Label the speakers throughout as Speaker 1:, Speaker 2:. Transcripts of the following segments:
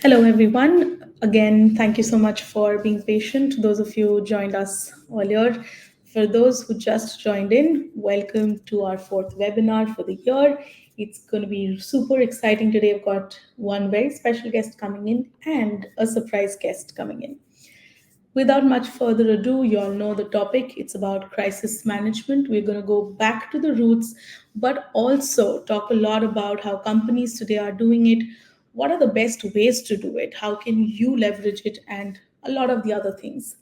Speaker 1: Hello, everyone. Again, thank you so much for being patient. Those of you who joined us earlier, for those who just joined in, welcome to our fourth webinar for the year. It's going to be super exciting today. I've got one very special guest coming in and a surprise guest coming in. Without much further ado, you all know the topic. It's about crisis management. We're going to go back to the roots, but also talk a lot about how companies today are doing it. What are the best ways to do it? How can you leverage it? And a lot of the other things.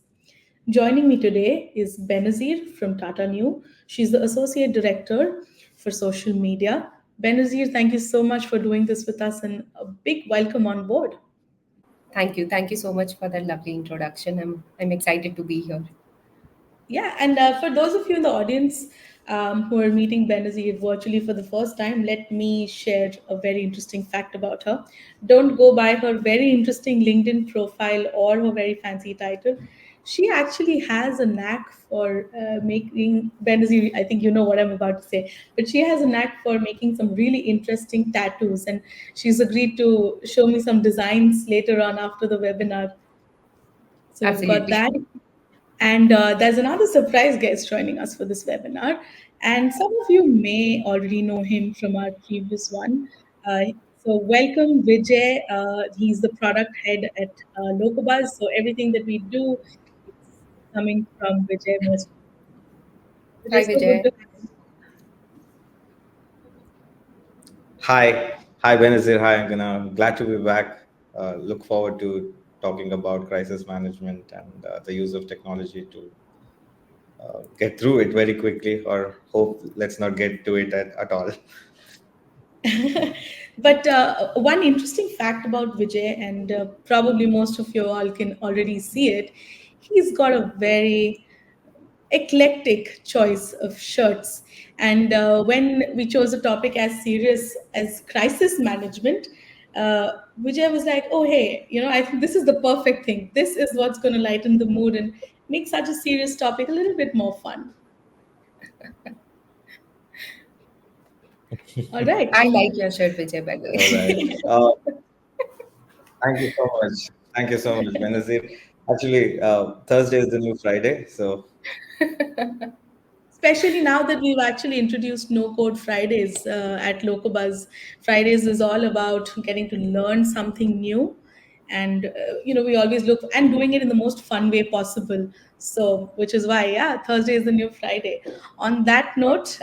Speaker 1: Joining me today is Benazir from Tata New. She's the Associate Director for Social Media. Benazir, thank you so much for doing this with us and a big welcome on board.
Speaker 2: Thank you. Thank you so much for that lovely introduction. I'm excited to be here.
Speaker 1: Yeah, and for those of you in the audience who are meeting Benazir virtually for the first time, let me share a very interesting fact about her. Don't go by her very interesting LinkedIn profile or her very fancy title. She actually has a knack for making Benazir. I think you know what I'm about to say, but she has a knack for making some really interesting tattoos, and she's agreed to show me some designs later on after the webinar. So we've got
Speaker 2: Absolutely.
Speaker 1: that. And there's another surprise guest joining us for this webinar. And some of you may already know him from our previous one. So, welcome, Vijay. He's the product head at Locobuzz. So, everything that we do is coming from Vijay. Most Vijay,
Speaker 2: Hi,
Speaker 1: so good
Speaker 2: Vijay.
Speaker 1: to
Speaker 3: Hi, Benazir. Hi, I'm gonna glad to be back. Look forward to talking about crisis management and the use of technology to get through it very quickly, or hope let's not get to it at all.
Speaker 1: But one interesting fact about Vijay, and probably most of you all can already see it, he's got a very eclectic choice of shirts. And when we chose a topic as serious as crisis management, Vijay was like, oh, hey, I think this is the perfect thing. This is what's going to lighten the mood and make such a serious topic a little bit more fun. All right.
Speaker 2: I like your shirt, Vijay, by the
Speaker 3: All right.
Speaker 2: way.
Speaker 3: Thank you so much. Thank you so much, Benazir. Actually, Thursday is the new Friday, so
Speaker 1: Especially now that we've actually introduced no code Fridays at Locobuzz. Fridays is all about getting to learn something new. And, we always look and doing it in the most fun way possible. So, which is why, yeah, Thursday is the new Friday. On that note,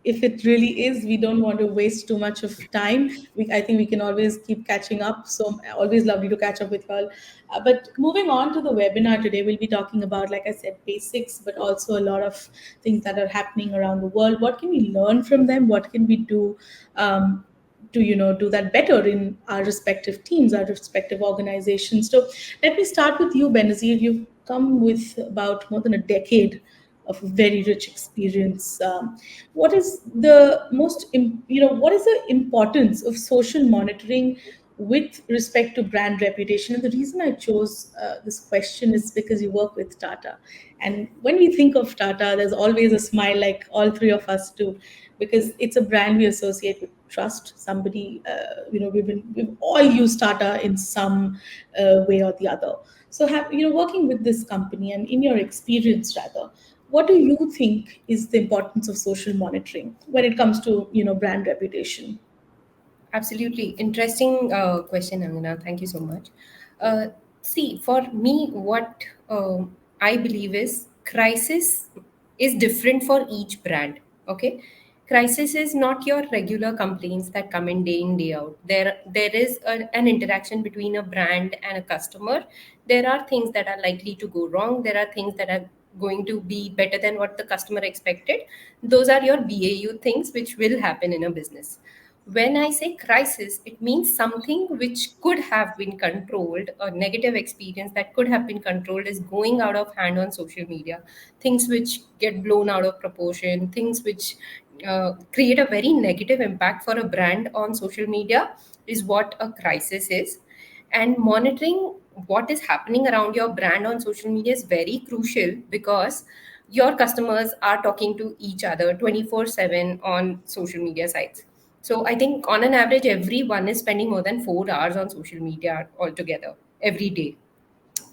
Speaker 1: if it really is, we don't want to waste too much of time. I think we can always keep catching up. So, always lovely to catch up with you all. But moving on to the webinar today, we'll be talking about, like I said, basics, but also a lot of things that are happening around the world. What can we learn from them? What can we do to do that better in our respective teams, our respective organizations? So let me start with you, Benazir. You've come with about more than a decade of very rich experience. What is the what is the importance of social monitoring with respect to brand reputation? And the reason I chose this question is because you work with Tata. And when we think of Tata, there's always a smile, like all three of us do, because it's a brand we associate with trust. Somebody, we've all used Tata in some way or the other. So, working with this company and in your experience, rather, what do you think is the importance of social monitoring when it comes to brand reputation?
Speaker 2: Absolutely. Interesting question, Angana. Thank you so much. Uh, See, for me, what I believe is crisis is different for each brand. Okay. Crisis is not your regular complaints that come in, day out. There is an interaction between a brand and a customer. There are things that are likely to go wrong. There are things that are going to be better than what the customer expected. Those are your BAU things which will happen in a business. When I say crisis, it means something which could have been controlled, a negative experience that could have been controlled is going out of hand on social media. Things which get blown out of proportion, things which create a very negative impact for a brand on social media is what a crisis is. And monitoring what is happening around your brand on social media is very crucial because your customers are talking to each other 24/7 on social media sites. So I think on an average, everyone is spending more than 4 hours on social media altogether every day.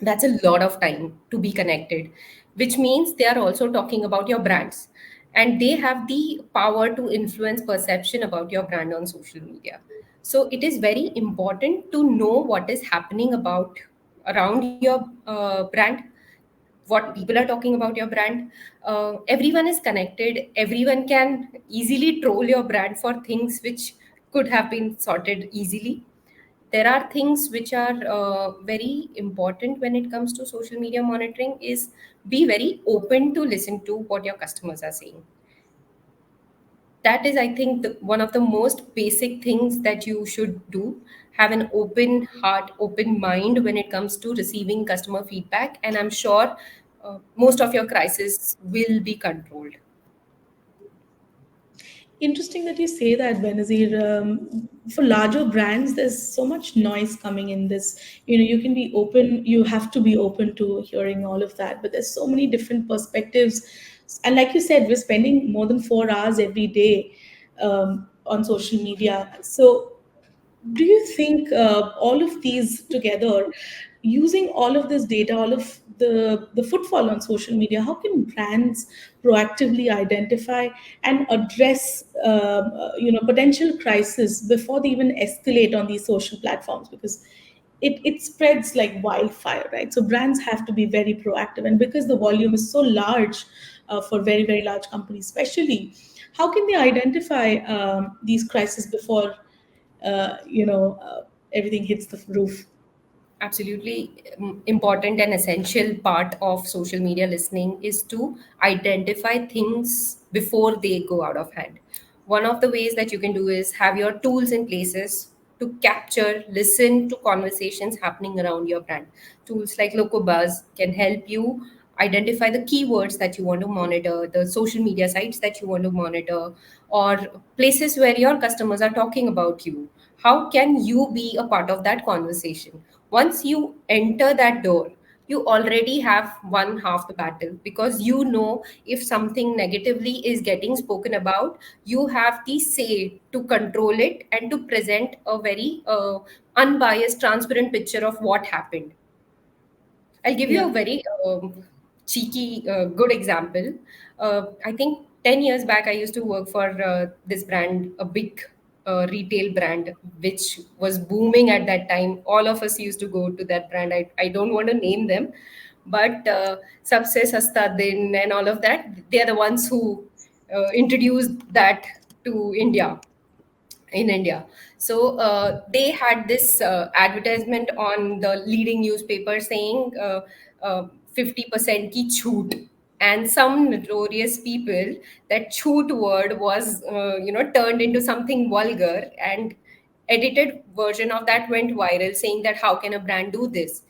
Speaker 2: That's a lot of time to be connected, which means they are also talking about your brands, and they have the power to influence perception about your brand on social media. So it is very important to know what is happening about around your brand, what people are talking about your brand. Everyone is connected, everyone can easily troll your brand for things which could have been sorted easily. There are things which are very important when it comes to social media monitoring is be very open to listen to what your customers are saying. That is, I think, one of the most basic things that you should do. Have an open heart, open mind when it comes to receiving customer feedback, and I'm sure most of your crisis will be controlled.
Speaker 1: Interesting that you say that, Benazir. For larger brands, there's so much noise coming in this. You can be open, you have to be open to hearing all of that, but there's so many different perspectives. And like you said, we're spending more than 4 hours every day on social media. So do you think all of these together, using all of this data, all of the footfall on social media, how can brands proactively identify and address potential crisis before they even escalate on these social platforms? Because it spreads like wildfire, right? So brands have to be very proactive, and because the volume is so large for very very large companies especially, how can they identify these crises before uh, you know, uh, everything hits the roof?
Speaker 2: Absolutely important and essential part of social media listening is to identify things before they go out of hand. One of the ways that you can do is have your tools in places to capture, listen to conversations happening around your brand. Tools like Locobuzz can help you identify the keywords that you want to monitor, the social media sites that you want to monitor, or places where your customers are talking about you. How can you be a part of that conversation? Once you enter that door, you already have won half the battle, because you know if something negatively is getting spoken about, you have the say to control it and to present a very unbiased, transparent picture of what happened. I'll give you
Speaker 1: Yeah.
Speaker 2: a very cheeky, good example. I think 10 years back, I used to work for this brand, a big retail brand, which was booming at that time. All of us used to go to that brand. I don't want to name them, but Sabse Sasta Din and all of that, they are the ones who introduced that to India, in India. So they had this advertisement on the leading newspaper saying 50% ki choot. And some notorious people, that choot word was turned into something vulgar, and edited version of that went viral saying that how can a brand do this.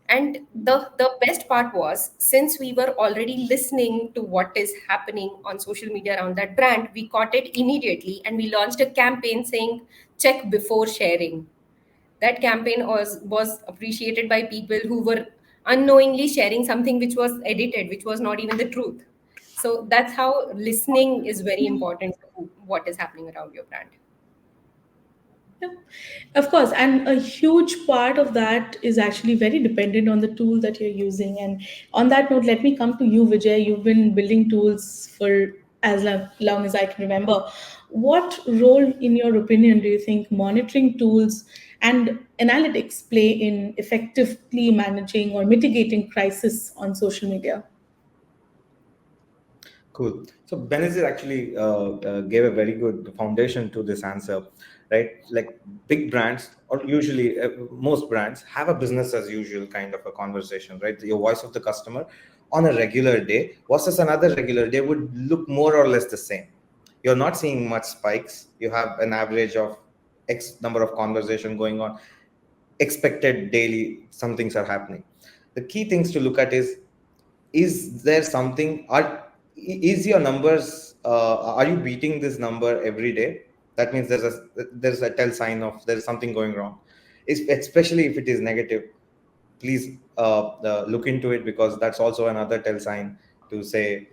Speaker 2: And the best part was, since we were already listening to what is happening on social media around that brand, we caught it immediately and we launched a campaign saying check before sharing. That campaign was appreciated by people who were unknowingly sharing something which was edited, which was not even the truth. So that's how listening is very important to what is happening around your brand.
Speaker 1: Yeah, of course. And a huge part of that is actually very dependent on the tool that you're using. And on that note, let me come to you, Vijay. You've been building tools for as long as I can remember. What role, in your opinion, do you think monitoring tools and analytics play in effectively managing or mitigating crisis on social media?
Speaker 3: Cool. So Benazir actually gave a very good foundation to this answer, right? Like big brands, or usually most brands, have a business as usual kind of a conversation, right? Your voice of the customer on a regular day versus another regular day would look more or less the same. You're not seeing much spikes. You have an average of X number of conversation going on. Expected daily, some things are happening. The key things to look at is there something, is your numbers, are you beating this number every day? That means there's a tell sign of there's something going wrong. Especially if it is negative, please look into it, because that's also another tell sign to say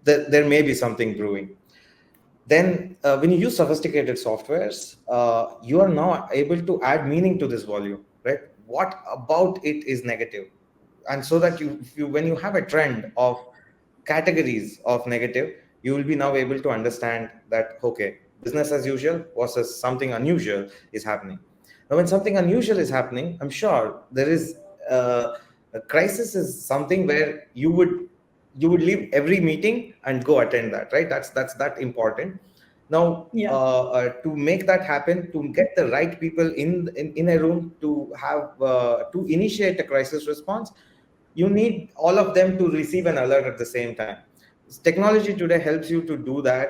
Speaker 3: there may be something brewing. Then when you use sophisticated softwares, you are now able to add meaning to this volume, right? What about it is negative? And so that you when you have a trend of categories of negative, you will be now able to understand that, okay, business as usual versus something unusual is happening. Now when something unusual is happening, I'm sure there is a crisis is something where you would leave every meeting and go attend that, right? That's that important. Now
Speaker 1: Yeah.
Speaker 3: to make that happen, to get the right people in a room to have to initiate a crisis response, you need all of them to receive an alert at the same time. Technology today helps you to do that.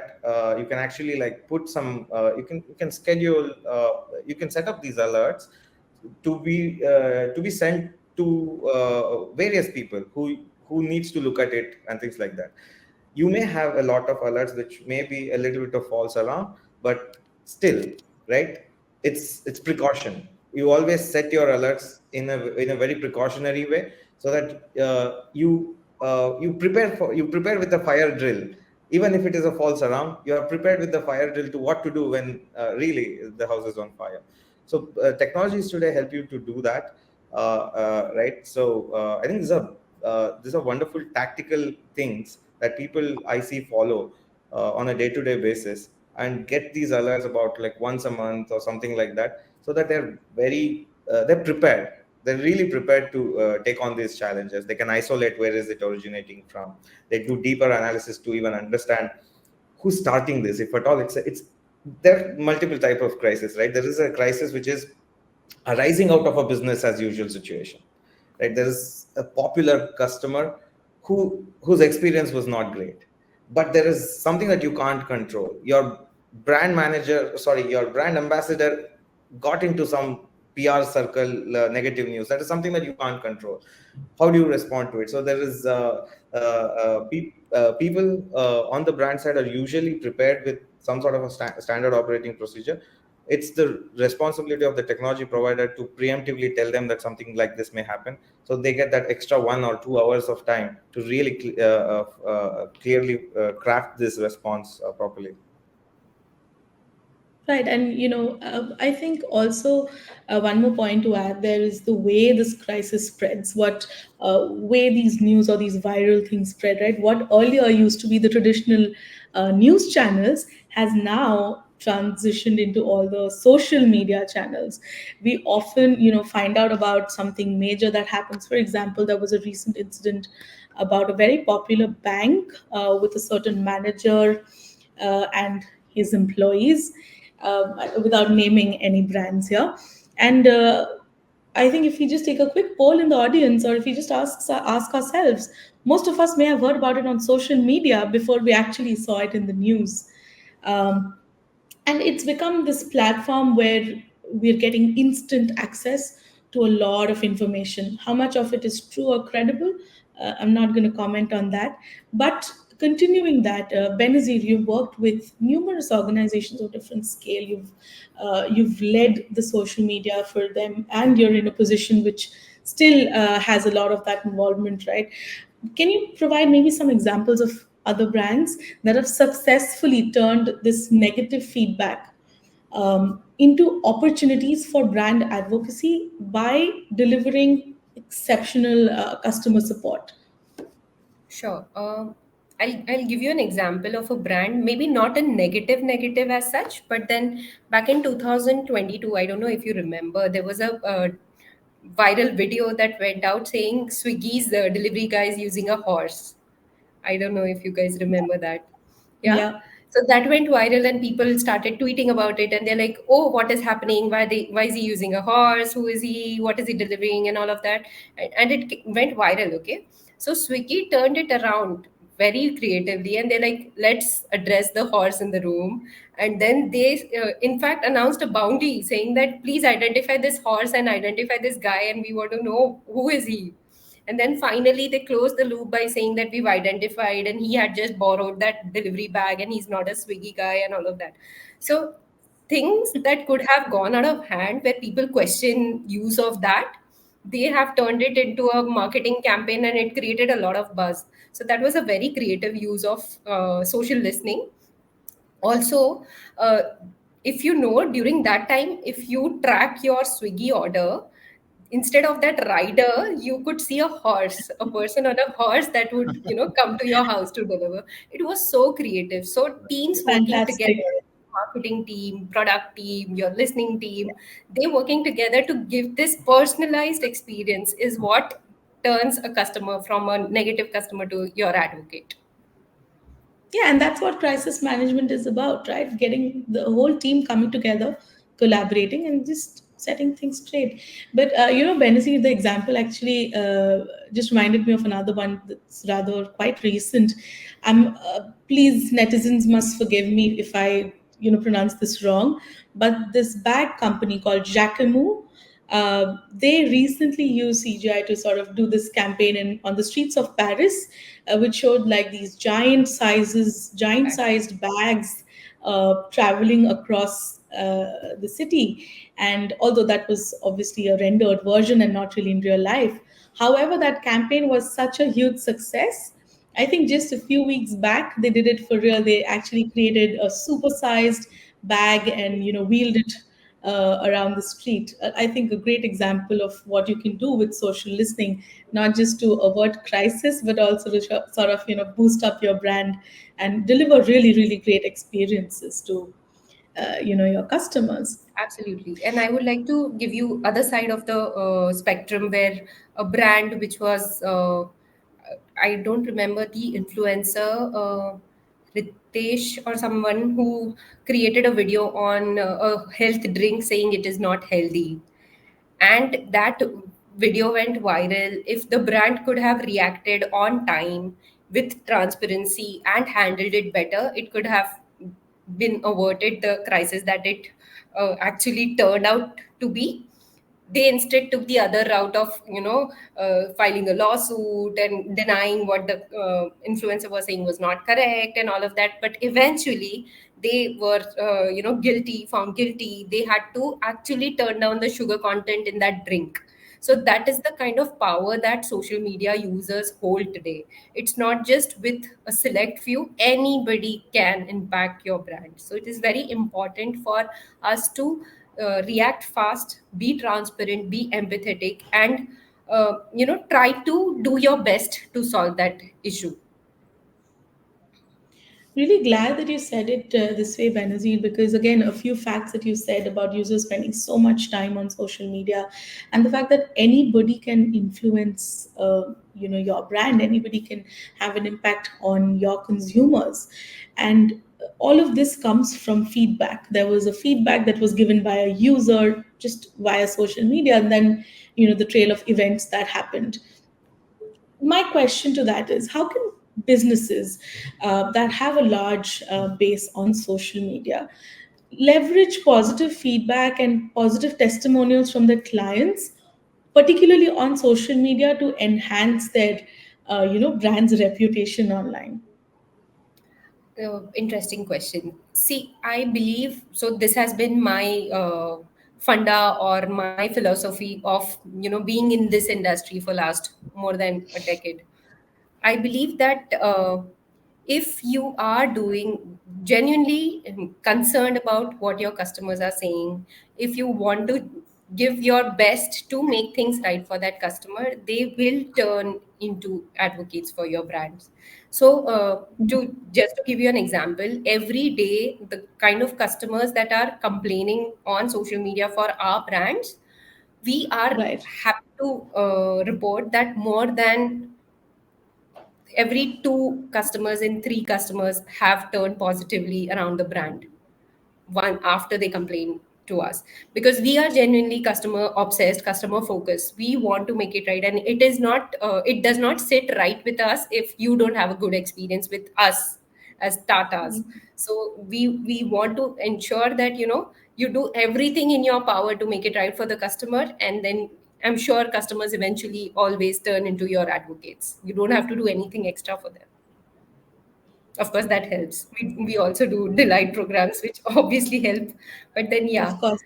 Speaker 3: You can actually like put some you can schedule you can set up these alerts to be sent to various people who needs to look at it and things like that. You may have a lot of alerts which may be a little bit of false alarm, but still, right, it's precaution. You always set your alerts in a very precautionary way, so that you prepare with a fire drill. Even if it is a false alarm, you are prepared with the fire drill to what to do when really the house is on fire. So technologies today help you to do that, right? So I think these are wonderful tactical things that people I see follow on a day-to-day basis, and get these alerts about like once a month or something like that, so that they're prepared. They're really prepared to take on these challenges. They can isolate where is it originating from. They do deeper analysis to even understand who's starting this, if at all. It's there are multiple type of crisis, right? There is a crisis which is arising out of a business as usual situation, right? There is a popular customer whose experience was not great, but there is something that you can't control. Your brand ambassador got into some PR circle negative news. That is something that you can't control. How do you respond to it? So there is people on the brand side are usually prepared with some sort of a standard operating procedure. It's the responsibility of the technology provider to preemptively tell them that something like this may happen, so they get that extra 1 or 2 hours of time to really clearly craft this response properly.
Speaker 1: Right, and I think also one more point to add there is the way this crisis spreads, what way these news or these viral things spread, right? What earlier used to be the traditional news channels has now transitioned into all the social media channels. We often, find out about something major that happens. For example, there was a recent incident about a very popular bank with a certain manager and his employees, without naming any brands here. And I think if we just take a quick poll in the audience, or if we just ask ourselves, most of us may have heard about it on social media before we actually saw it in the news. Um, and it's become this platform where we're getting instant access to a lot of information. How much of it is true or credible, I'm not going to comment on that. But continuing that, Benazir, you've worked with numerous organizations of different scale. You've led the social media for them, and you're in a position which still has a lot of that involvement, right? Can you provide maybe some examples of other brands that have successfully turned this negative feedback into opportunities for brand advocacy by delivering exceptional customer support?
Speaker 2: Sure. I'll give you an example of a brand, maybe not a negative as such, but then back in 2022, I don't know if you remember, there was a viral video that went out saying Swiggy's delivery guy is using a horse. I don't know if you guys remember that. Yeah.
Speaker 1: Yeah.
Speaker 2: So that went viral and people started tweeting about it, and they're like, "Oh, what is happening? Why is he using a horse? Who is he? What is he delivering?" and all of that. And it went viral, okay? So Swiggy turned it around very creatively, and they're like, "Let's address the horse in the room." And then they in fact announced a bounty saying that please identify this horse and identify this guy, and we want to know who is he. And then finally, they closed the loop by saying that we've identified and he had just borrowed that delivery bag and he's not a Swiggy guy and all of that. So, things that could have gone out of hand where people question use of that, they have turned it into a marketing campaign and it created a lot of buzz. So, that was a very creative use of social listening. Also, uh, if you know, during that time, if you track your Swiggy order, instead of that rider, you could see a horse, a person on a horse that would, come to your house to deliver. It was so creative. So teams working
Speaker 1: Fantastic.
Speaker 2: together, marketing team, product team, your listening team, they working together to give this personalized experience is what turns a customer from a negative customer to your advocate.
Speaker 1: Yeah, and that's what crisis management is about, right? Getting the whole team coming together, collaborating, and just setting things straight. But Benazir, the example actually just reminded me of another one that's rather quite recent. Please, netizens must forgive me if I pronounce this wrong, but this bag company called Jacquemus, they recently used CGI to sort of do this campaign on the streets of Paris, which showed like these giant sized bags traveling across the city. And although that was obviously a rendered version and not really in real life, however, that campaign was such a huge success. I think just a few weeks back they did it for real. They actually created a supersized bag and wheeled it around the street. I think a great example of what you can do with social listening, not just to avert crisis, but also to sort of boost up your brand and deliver really really great experiences to your customers.
Speaker 2: Absolutely. And I would like to give you other side of the spectrum where a brand which was I don't remember the influencer, Ritesh or someone who created a video on a health drink saying it is not healthy, and that video went viral. If the brand could have reacted on time with transparency and handled it better, it could have been averted the crisis that it actually turned out to be. They instead took the other route of filing a lawsuit and denying what the influencer was saying was not correct and all of that, but eventually they were guilty, found guilty. They had to actually turn down the sugar content in that drink. So that is the kind of power that social media users hold today. It's not just with a select few, anybody can impact your brand. So it is very important for us to react fast, be transparent, be empathetic, and try to do your best to solve that issue.
Speaker 1: Really glad that you said it this way, Benazir, because again, a few facts that you said about users spending so much time on social media, and the fact that anybody can influence, your brand, anybody can have an impact on your consumers, and all of this comes from feedback. There was a feedback that was given by a user just via social media, and then the trail of events that happened. My question to that is, how can businesses that have a large base on social media leverage positive feedback and positive testimonials from their clients, particularly on social media, to enhance their brand's reputation online?
Speaker 2: Interesting question. See, I believe so. This has been my funda or my philosophy of being in this industry for last more than a decade. I believe that if you are doing genuinely concerned about what your customers are saying, if you want to give your best to make things right for that customer, they will turn into advocates for your brands. So, to just to give you an example, every day the kind of customers that are complaining on social media for our brands, we are
Speaker 1: Right.
Speaker 2: happy to report that more than every two customers in three customers have turned positively around the brand one after they complain to us, because we are genuinely customer obsessed, customer focused. We want to make it right, and it is not it does not sit right with us if you don't have a good experience with us as tatas. So we want to ensure that you do everything in your power to make it right for the customer, and then I'm sure customers eventually always turn into your advocates. You don't have to do anything extra for them. Of course, that helps. We also do delight programs, which obviously help. But then,
Speaker 1: Of
Speaker 2: yeah,
Speaker 1: course.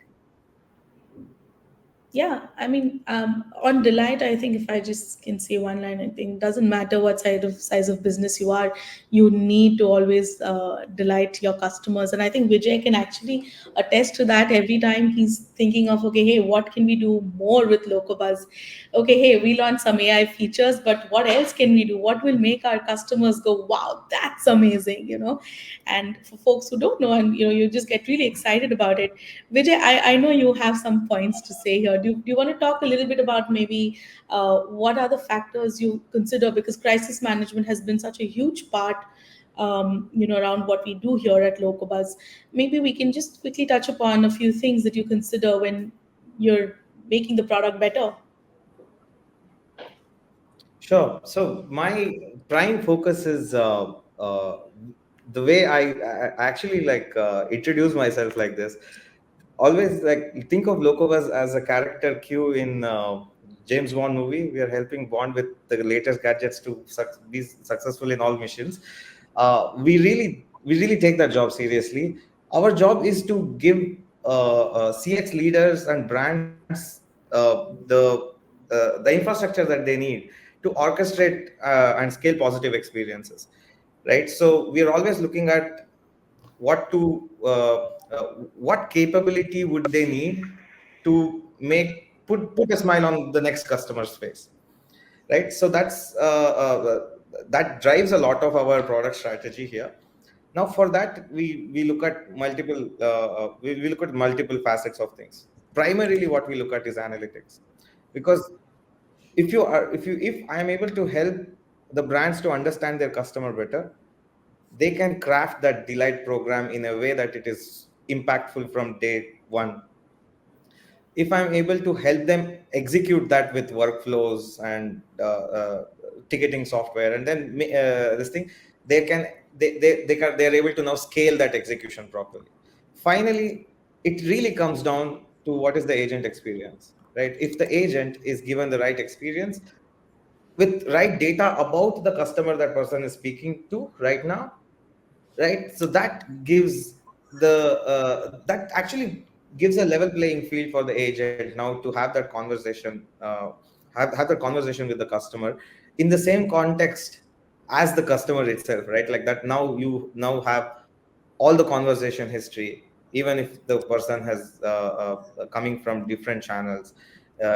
Speaker 1: Yeah, I mean, on delight, I think if I just can say one line, I think doesn't matter what size of business you are, you need to always delight your customers. And I think Vijay can actually attest to that every time he's thinking of, okay, hey, what can we do more with Locobuzz? Okay, hey, we launched some AI features, but what else can we do? What will make our customers go, wow, that's amazing, And for folks who don't know, and you just get really excited about it. Vijay, I know you have some points to say here. Do you want to talk a little bit about maybe what are the factors you consider? Because crisis management has been such a huge part, around what we do here at Locobuzz. Maybe we can just quickly touch upon a few things that you consider when you're making the product better.
Speaker 3: Sure. So my prime focus is the way I actually like introduce myself like this. Always like think of Locovas as a character Q in James Bond movie. We are helping Bond with the latest gadgets to be successful in all missions. We really take that job seriously. Our job is to give CX leaders and brands the infrastructure that they need to orchestrate and scale positive experiences, right? So we are always looking at what to what capability would they need to put a smile on the next customer's face, right? So that drives a lot of our product strategy here. Now for that we look at we look at multiple facets of things. Primarily what we look at is analytics, because if I am able to help the brands to understand their customer better, they can craft that delight program in a way that it is impactful from day one. If I'm able to help them execute that with workflows and ticketing software, and then this thing, they can they're able to now scale that execution properly. Finally, it really comes down to what is the agent experience, right? If the agent is given the right experience with right data about the customer that person is speaking to right now, right? So that gives that actually gives a level playing field for the agent now to have that conversation, have that conversation with the customer in the same context as the customer itself, right? Like that, now you now have all the conversation history, even if the person has coming from different channels.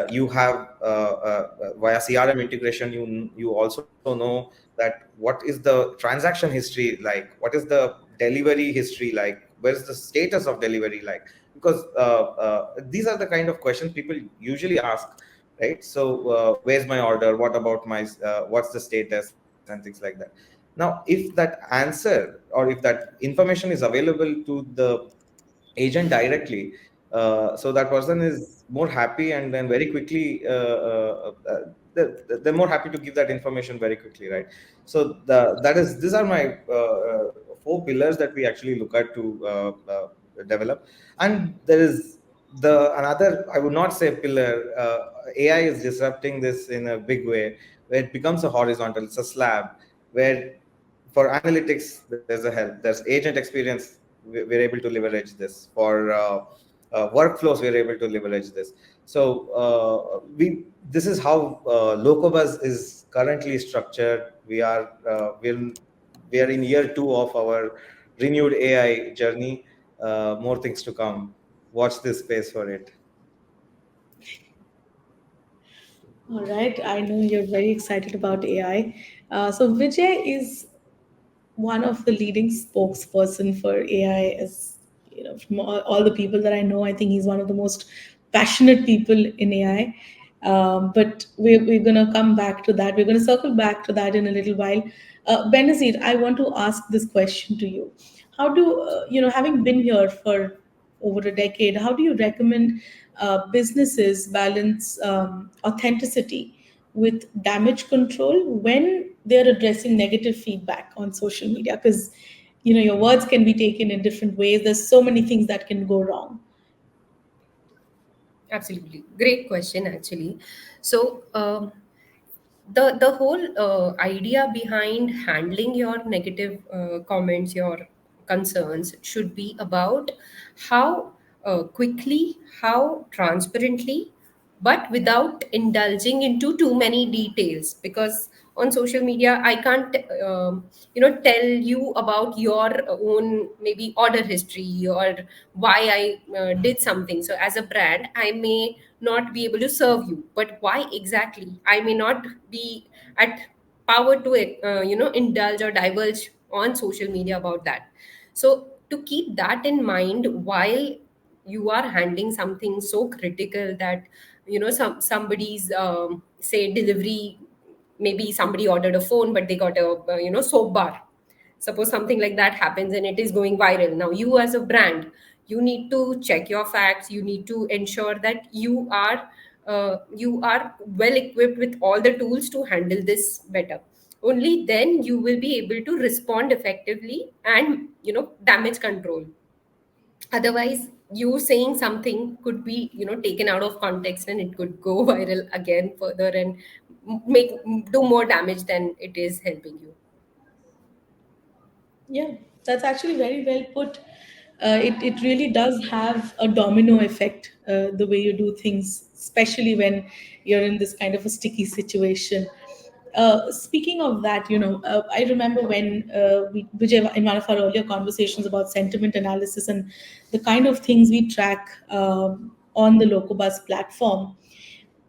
Speaker 3: You have via CRM integration, you also know that what is the transaction history like, what is the delivery history like, where's the status of delivery like, because these are the kind of questions people usually ask, right? So where's my order, what about my what's the status and things like that. Now if that answer or if that information is available to the agent directly, so that person is more happy, and then very quickly they're more happy to give that information very quickly, right? So that is these are my four pillars that we actually look at to develop. And there is the another, I would not say pillar, AI is disrupting this in a big way, where it becomes a horizontal, it's a slab, where for analytics there's a help, there's agent experience, we're able to leverage this. For workflows, we're able to leverage this. So we this is how Locobuzz is currently structured. We are in year two of our renewed AI journey. More things to come. Watch this space for it.
Speaker 1: All right, I know you're very excited about AI. So Vijay is one of the leading spokesperson for AI. As from all the people that I know, I think he's one of the most passionate people in AI. But we're going to come back to that. We're going to circle back to that in a little while. Benazir, I want to ask this question to you. How do, having been here for over a decade, how do you recommend businesses balance authenticity with damage control when they're addressing negative feedback on social media? Because your words can be taken in different ways. There's so many things that can go wrong.
Speaker 2: Absolutely. Great question, actually. So, the whole idea behind handling your negative comments, your concerns, should be about how quickly, how transparently, but without indulging into too many details, because on social media I can't tell you about your own maybe order history or why I did something. So as a brand I may not be able to serve you, but why exactly I may not be at power to indulge or divulge on social media about that. So to keep that in mind while you are handling something so critical, that somebody's say delivery, maybe somebody ordered a phone but they got a soap bar. Suppose something like that happens and it is going viral. Now you as a brand, you need to check your facts, you need to ensure that you are well equipped with all the tools to handle this better. Only then you will be able to respond effectively and damage control. Otherwise you saying something could be taken out of context and it could go viral again further and make do more damage than it is helping you.
Speaker 1: Yeah, that's actually very well put. It really does have a domino effect, the way you do things, especially when you're in this kind of a sticky situation. Speaking of that, I remember when Vijay, in one of our earlier conversations about sentiment analysis and the kind of things we track on the Locobus platform,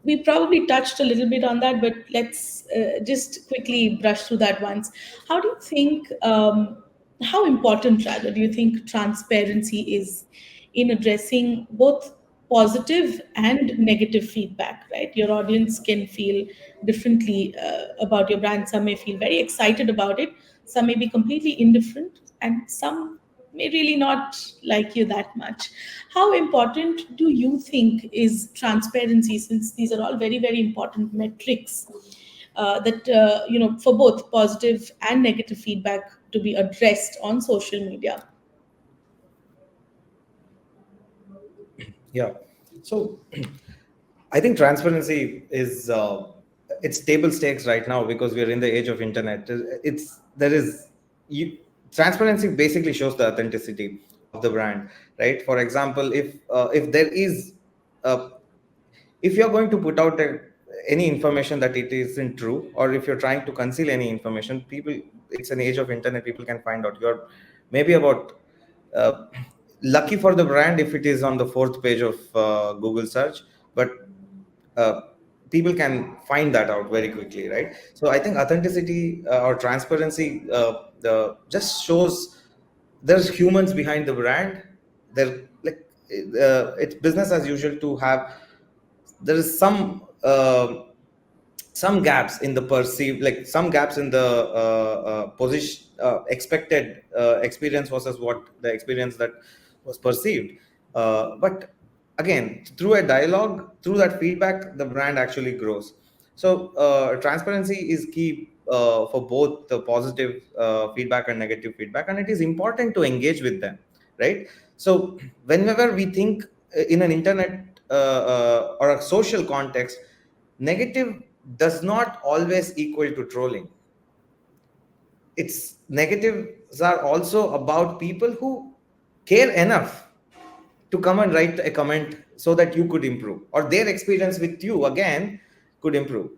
Speaker 1: we probably touched a little bit on that, but let's just quickly brush through that once. How do you think, how important, rather, do you think transparency is in addressing both positive and negative feedback, right? Your audience can feel differently about your brand. Some may feel very excited about it, some may be completely indifferent, and some may really not like you that much. How important do you think is transparency, since these are all very, very important metrics that, for both positive and negative feedback to be addressed on social media?
Speaker 3: Yeah. So I think transparency is it's table stakes right now because we are in the age of internet. It's there is you Transparency basically shows the authenticity of the brand, right? For example, if there is uh, if you're going to put out any information that it isn't true, or if you're trying to conceal any information, people, it's an age of internet, people can find out. You're maybe about uh, lucky for the brand if it is on the fourth page of Google search, but uh, people can find that out very quickly, right? So I think authenticity or transparency just shows there's humans behind the brand. They're like it's business as usual to have. There is some gaps in the perceived, like some gaps in the position expected experience versus what the experience that was perceived. But again, through a dialogue, through that feedback, the brand actually grows. So transparency is key for both the positive feedback and negative feedback, and it is important to engage with them, right? So whenever we think in an internet or a social context, negative does not always equal to trolling. It's negatives are also about people who care enough to come and write a comment so that you could improve, or their experience with you again could improve.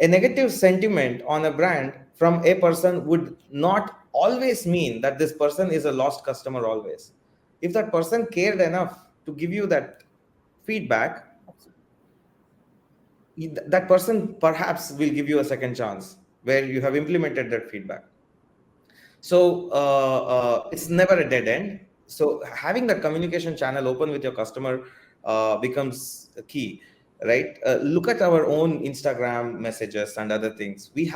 Speaker 3: A negative sentiment on a brand from a person would not always mean that this person is a lost customer always. If that person cared enough to give you that feedback, that person perhaps will give you a second chance where you have implemented that feedback. So it's never a dead end. So having that communication channel open with your customer becomes key, right? Look at our own Instagram messages and other things. We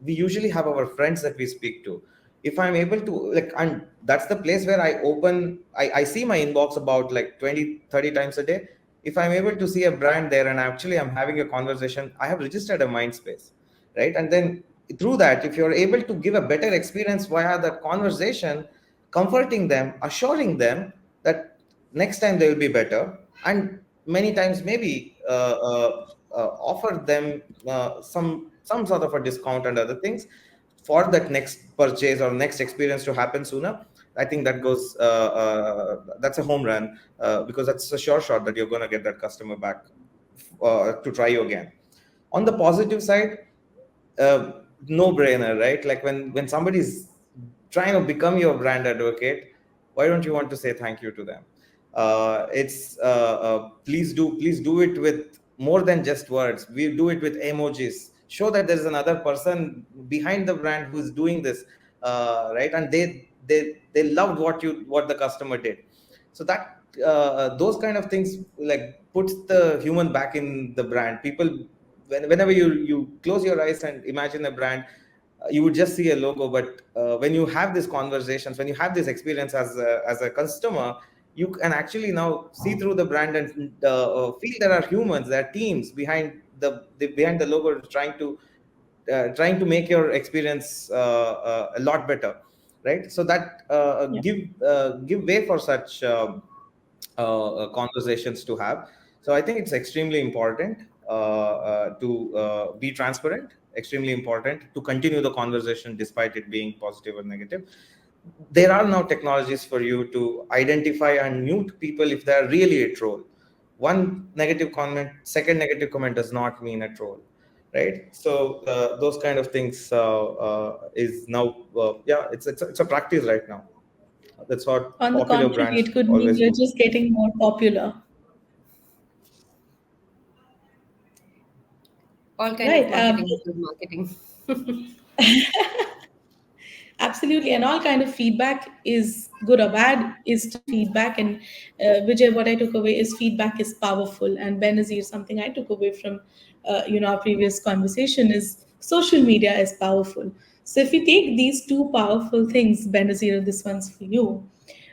Speaker 3: usually have our friends that we speak to. If I'm able to, like, and that's the place where I see my inbox about like 20-30 times a day. If I'm able to see a brand there and actually I'm having a conversation, I have registered a mind space, right? And then through that, if you're able to give a better experience via that conversation, comforting them, assuring them that next time they will be better, and many times maybe offer them some sort of a discount and other things for that next purchase or next experience to happen sooner. I think that goes that's a home run because that's a sure shot that you're going to get that customer back to try you again. On the positive side, no brainer, right? Like when somebody's trying to become your brand advocate, why don't you want to say thank you to them? It's please do it with more than just words. We do it with emojis. Show that there is another person behind the brand who's doing this, right? And they loved what the customer did. So that those kind of things like puts the human back in the brand. People, whenever you close your eyes and imagine a brand, you would just see a logo. But when you have these conversations, when you have this experience as a customer, you can actually now see through the brand and feel there are humans, there are teams behind the logo trying to make your experience a lot better, right? So that
Speaker 1: Yeah.
Speaker 3: give way for such conversations to have. So I think it's extremely important to be transparent, extremely important to continue the conversation despite it being positive or negative. There are now technologies for you to identify and mute people if they're really a troll. One negative comment, second negative comment does not mean a troll, right? So those kind of things is now, yeah, it's a practice right now. That's what
Speaker 1: On the
Speaker 3: popular
Speaker 1: contrary,
Speaker 3: brands
Speaker 1: it could mean
Speaker 3: always
Speaker 1: you're
Speaker 3: do.
Speaker 1: just getting more popular.
Speaker 2: All kind of
Speaker 1: Right.
Speaker 2: marketing is good marketing.
Speaker 1: Absolutely, and all kind of feedback is good or bad is still feedback. And Vijay, what I took away is feedback is powerful. And Benazir, something I took away from our previous conversation is social media is powerful. So if we take these two powerful things, Benazir, this one's for you.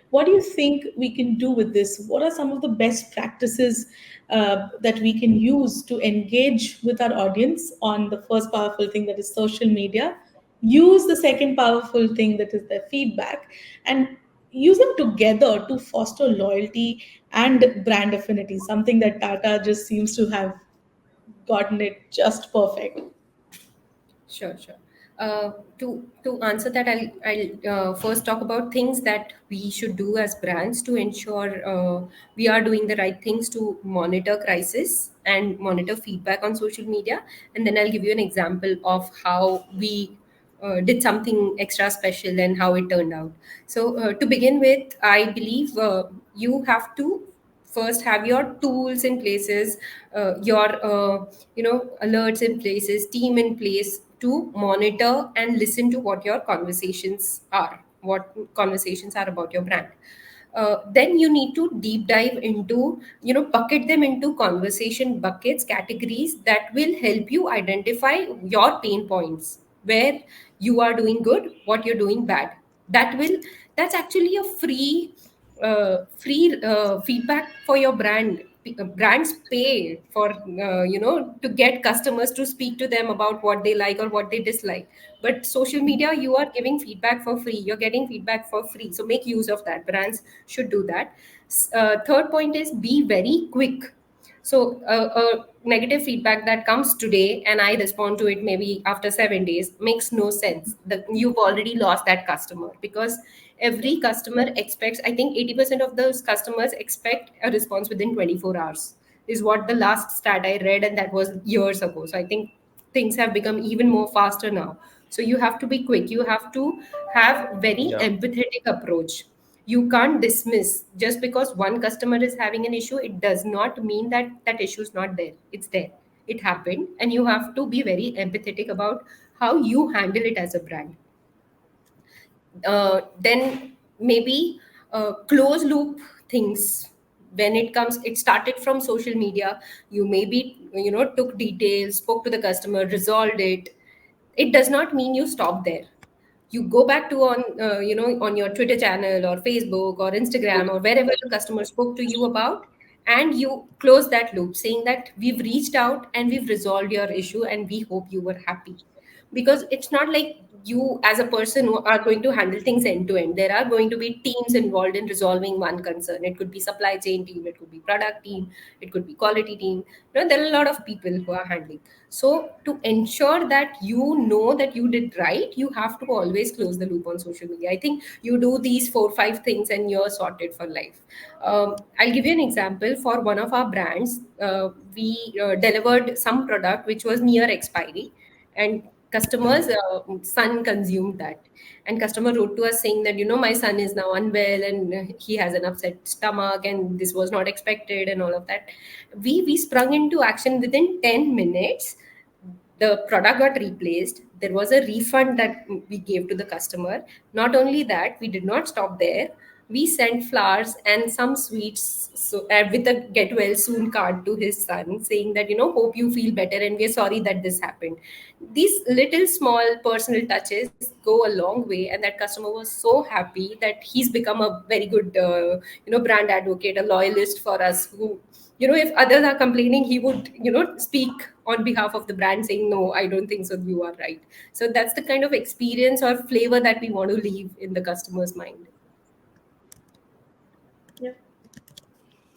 Speaker 1: What do you think we can do with this? What are some of the best practices that we can use to engage with our audience on the first powerful thing, that is social media? Use the second powerful thing, that is their feedback, and use them together to foster loyalty and brand affinity, something that Tata just seems to have gotten it just perfect.
Speaker 2: Sure, sure. To answer that, I'll first talk about things that we should do as brands to ensure we are doing the right things to monitor crisis and monitor feedback on social media, and then I'll give you an example of how we did something extra special and how it turned out. So to begin with, I believe you have to first have your tools in places, your alerts in places, team in place to monitor and listen to what conversations are about your brand. Then you need to deep dive into, bucket them into conversation buckets, categories that will help you identify your pain points, where you are doing good, what you're doing bad. That's actually a free feedback for your brand. Brands pay for to get customers to speak to them about what they like or what they dislike, but social media, you are giving feedback for free, you're getting feedback for free, so make use of that. Brands should do that. Third point is be very quick. So a negative feedback that comes today and I respond to it maybe after 7 days makes no sense. You've already lost that customer, because every customer expects, I think 80% of those customers expect a response within 24 hours, is what the last stat I read, and that was years ago. So I think things have become even more faster now. So you have to be quick, you have to have very
Speaker 3: Yeah.
Speaker 2: empathetic approach. You can't dismiss just because one customer is having an issue. It does not mean that that issue is not there. It's there, it happened, and you have to be very empathetic about how you handle it as a brand. Then maybe close loop things. When it started from social media, you maybe took details, spoke to the customer, resolved it. It does not mean you stop there. You go back to on your Twitter channel or Facebook or Instagram or wherever the customer spoke to you about, and you close that loop saying that we've reached out and we've resolved your issue and we hope you were happy. because it's not like you as a person who are going to handle things end to end. There are going to be teams involved in resolving one concern. It could be supply chain team, it could be product team, it could be quality team. There are a lot of people who are handling. So to ensure that that you did right, you have to always close the loop on social media. I think you do these 4 5 things and you're sorted for life. I'll give you an example. For one of our brands, we delivered some product which was near expiry, and customers son consumed that, and customer wrote to us saying that my son is now unwell and he has an upset stomach and this was not expected and all of that. We sprung into action within 10 minutes. The product got replaced. There was a refund that we gave to the customer. Not only that, we did not stop there. We sent flowers and some sweets, so with a get well soon card to his son, saying that hope you feel better and we're sorry that this happened. These little small personal touches go a long way, and that customer was so happy that he's become a very good brand advocate, a loyalist for us, who if others are complaining, he would speak on behalf of the brand saying, no, I don't think so, you are right. So that's the kind of experience or flavor that we want to leave in the customer's mind.
Speaker 1: Yeah,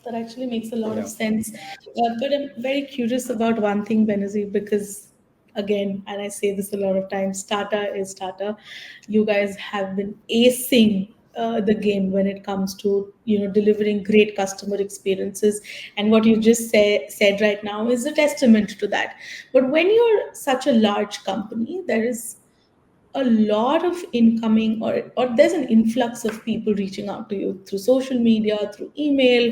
Speaker 1: that actually makes a lot of
Speaker 3: Yeah.
Speaker 1: sense. But I'm very curious about one thing, Benazir, because again, and I say this a lot of times, Tata is Tata. You guys have been acing the game when it comes to delivering great customer experiences, and what you just said right now is a testament to that. But when you're such a large company, there is a lot of incoming, or there's an influx of people reaching out to you through social media, through email,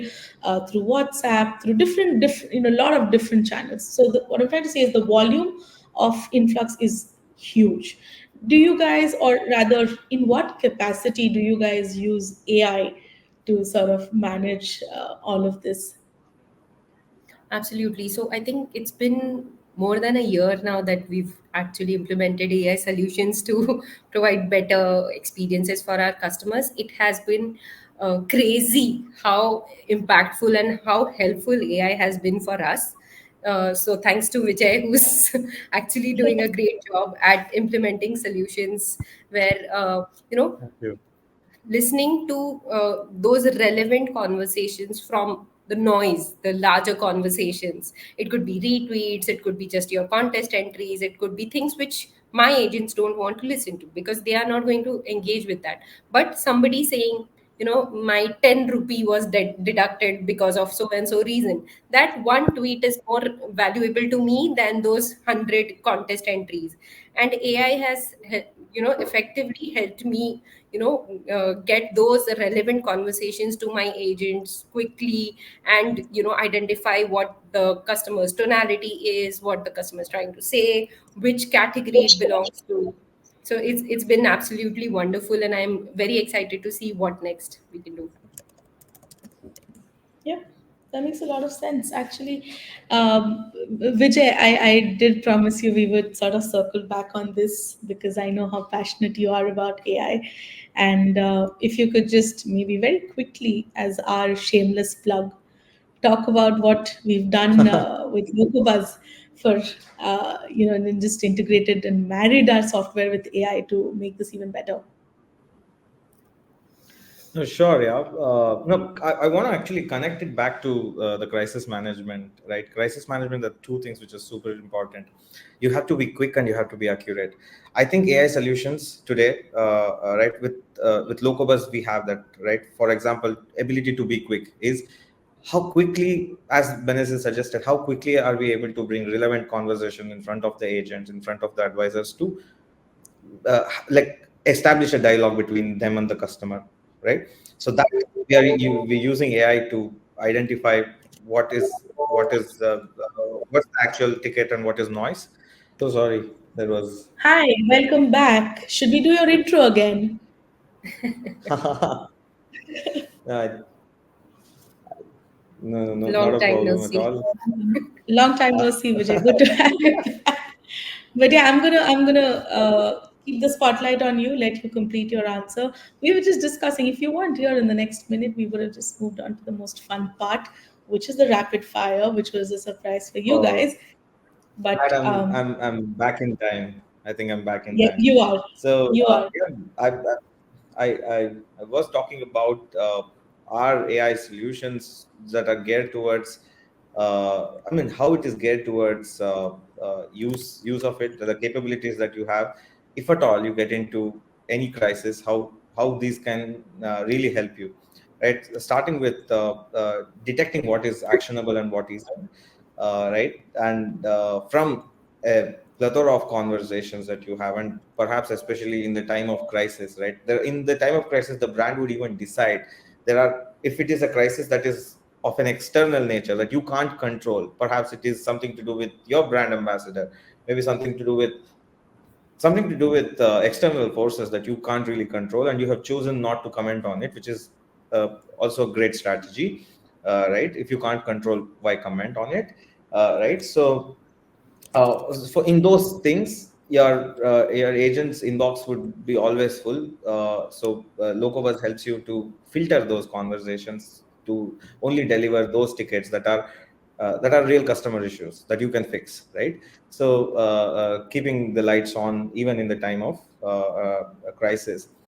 Speaker 1: through WhatsApp, through different a lot of different channels. So what I'm trying to say is the volume of influx is huge. Do you guys, or rather in what capacity do you guys use AI to sort of manage all of this?
Speaker 2: Absolutely. So I think it's been more than a year now that we've actually implemented AI solutions to provide better experiences for our customers. It has been crazy how impactful and how helpful AI has been for us. So thanks to Vijay, who's actually doing a great job at implementing solutions where
Speaker 3: Thank you.
Speaker 2: listening to those relevant conversations from the noise, the larger conversations. It could be retweets, it could be just your contest entries, it could be things which my agents don't want to listen to because they are not going to engage with that. But somebody saying, my 10 rupee was deducted because of so and so reason. That one tweet is more valuable to me than those 100 contest entries. And AI has, effectively helped me get those relevant conversations to my agents quickly, and identify what the customer's tonality is, what the customer is trying to say, which category it belongs to. So it's been absolutely wonderful, and I'm very excited to see what next we can do.
Speaker 1: Yeah, that makes a lot of sense. Actually, Vijay, I did promise you we would sort of circle back on this because I know how passionate you are about AI. And if you could just maybe very quickly, as our shameless plug, talk about what we've done with Locobuzz for, and then just integrated and married our software with AI to make this even better.
Speaker 3: No, sure, yeah. No, I want to actually connect it back to the crisis management, right? Crisis management are two things which are super important. You have to be quick and you have to be accurate. I think AI solutions today, right, with Locobus, we have that, right? For example, ability to be quick is how quickly, as Benazir suggested, how quickly are we able to bring relevant conversation in front of the agents, in front of the advisors to like establish a dialogue between them and the customer, right? So that we're using AI to identify what's the actual ticket and what is noise. So sorry, there was
Speaker 1: Hi, welcome back. Should we do your intro again?
Speaker 3: uh, no, not
Speaker 2: Long
Speaker 3: a
Speaker 2: time no
Speaker 3: problem at
Speaker 2: see.
Speaker 3: all.
Speaker 1: Long time no see, Vijay. Good to have you back. But yeah, I'm gonna keep the spotlight on you. Let you complete your answer. We were just discussing. If you want here in the next minute, we would have just moved on to the most fun part, which is the rapid fire, which was a surprise for you
Speaker 3: Oh,
Speaker 1: guys. But
Speaker 3: glad I'm back in time. I think I'm back in
Speaker 1: Yeah,
Speaker 3: time.
Speaker 1: you are.
Speaker 3: So
Speaker 1: You are.
Speaker 3: yeah, I was talking about our AI solutions that are geared towards. I mean, how it is geared towards use of it, the capabilities that you have, if at all you get into any crisis, how these can really help you, right? Starting with detecting what is actionable and what isn't, right? And from a plethora of conversations that you have, and perhaps especially in the time of crisis, right? In the time of crisis, the brand would even decide there are, if it is a crisis that is of an external nature that you can't control, perhaps it is something to do with your brand ambassador, maybe something to do with external forces that you can't really control, and you have chosen not to comment on it, which is also a great strategy, right? If you can't control, why comment on it, right? So for in those things, your agent's inbox would be always full. So Locobuzz helps you to filter those conversations to only deliver those tickets that are real customer issues that you can fix, right? So keeping the lights on even in the time of a crisis.